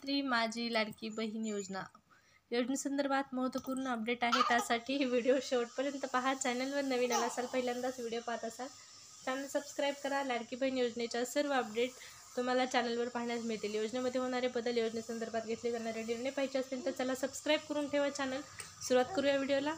मुख्यमंत्री माझी लाडकी बहीण योजना योजनेसंदर्भात महत्त्वपूर्ण अपडेट आहे. त्यासाठी व्हिडिओ शेवटपर्यंत पहा. चॅनलवर नवीन आला असाल, पहिल्यांदाच व्हिडिओ पाहत असाल, चॅनल सबस्क्राईब करा. लाडकी बहीण योजनेच्या सर्व अपडेट तुम्हाला चॅनलवर पाहण्यास मिळतील. योजनेमध्ये होणारे बदल, योजनेसंदर्भात घेतले जाणारे निर्णय पाहिजे असतील तर चला सबस्क्राईब करून ठेवा चॅनल. सुरुवात करूया व्हिडिओला.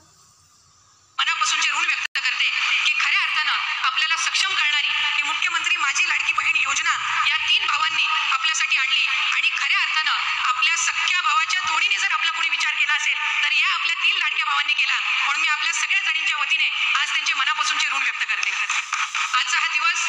मनापासूनचे ऋण व्यक्त करते की खऱ्या अर्थानं आपल्याला सक्षम करणारी ही मुख्यमंत्री माझी लाडकी बहीण योजना या 3 भावांनी आपल्यासाठी आणली. आणि खऱ्या अर्थानं आपल्या सख्या भावाच्या तोडीने जर आपला कोणी विचार केला असेल तर या आपल्या 3 लाडक्या भावांनी केला. म्हणून मी आपल्या सगळ्या जणींच्या वतीने आज त्यांचे मनापासूनचे ऋण व्यक्त करते. आजचा हा दिवस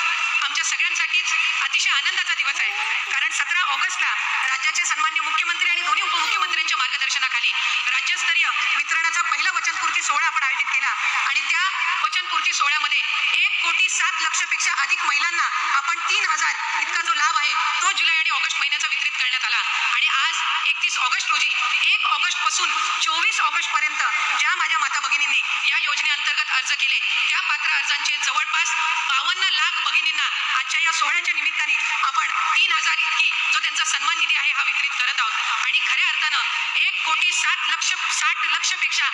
आमच्या सगळ्यांसाठीच अतिशय आनंदाचा दिवस आहे. कारण 17 ऑगस्टला राज्याचे सन्माननीय मुख्यमंत्री आणि दोन्ही उपमुख्यमंत्र्यांच्या मार्गदर्शनाखाली राज्यस्तरीय वितरणाचा पहिला वचनपूर्ती सोहळा आपण आयोजित केला. आणि त्या वचनपूर्ती सोहळ्यामध्ये 1,07,00,000 पेक्षा अधिक महिलांना आपण 3,000 इतका जो लाभ आहे तो जुलै आणि ऑगस्ट महिन्याचा वितरित करण्यात आला. आणि आज 31 ऑगस्ट रोजी 1 ऑगस्ट पासून 24 ऑगस्ट पर्यंत ज्या माझ्या माता भगिनींनी या योजनेअंतर्गत अर्ज केले त्या पात्र अर्जांचे जवळपास 52 लाख भगिनींना आजच्या या सोहळ्याच्या निमित्ताने आपण 3,000 इतकी जो त्यांचा सन्मान निधी आहे हा वितरित करत आहोत. आणि खऱ्या अर्थानं 1,60,00,000 पेक्षा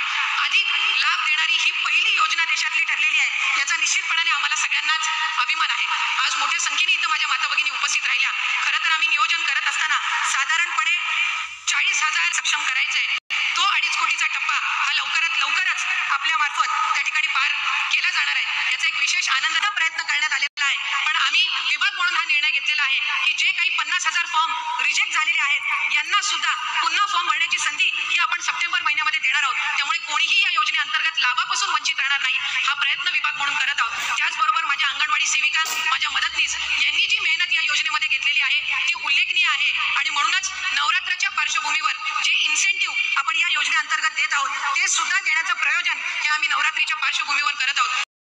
अधिक लाभ देणारी ही पहिली योजना देशातली ठरलेली आहे. याचा निश्चितपणाने आम्हाला सगळ्यांनाच अभिमान आहे. आज मोठ्या संख्येने इथं माझ्या माता भगिनी उपस्थित राहिल्या. खरं तर आम्ही नियोजन करत असताना साधारणपणे 40,000 सक्षम करायचे. तो 2.5 कोटीचा टप्पा हा लवकरच आपल्या मार्फत त्या ठिकाणी पार केला जाणार आहे. याचा एक विशेष आनंदाचा प्रयत्न करण्यात आलेला आहे. पण आम्ही विभाग म्हणून हा निर्णय घेतलेला आहे की जे काही 50,000 फॉर्म रिजेक्ट झालेले आहेत यांना सुद्धा पुन्हा फॉर्म भरण्याची संधी ही आपण सप्टेंबर महिन्यामध्ये देणार आहोत. त्यामुळे कोणीही या योजनेअंतर्गत लाभापासून वंचित राहणार नाही हा प्रयत्न विभाग म्हणून करत आहोत. त्याचबरोबर माझ्या अंगणवाडी सेविका, माझ्या मदतनीस यांनी जी मेहनत या योजनेमध्ये घेतलेली आहे ती उल्लेखनीय आहे. आणि म्हणूनच नवरात्राच्या पार्श्वभूमीवर जे इन्सेंटिव्ह आपण या योजनेअंतर्गत देत आहोत ते सुद्धा देण्याचं प्रयोजन हे आम्ही नवरात्रीच्या पार्श्वभूमीवर करत आहोत.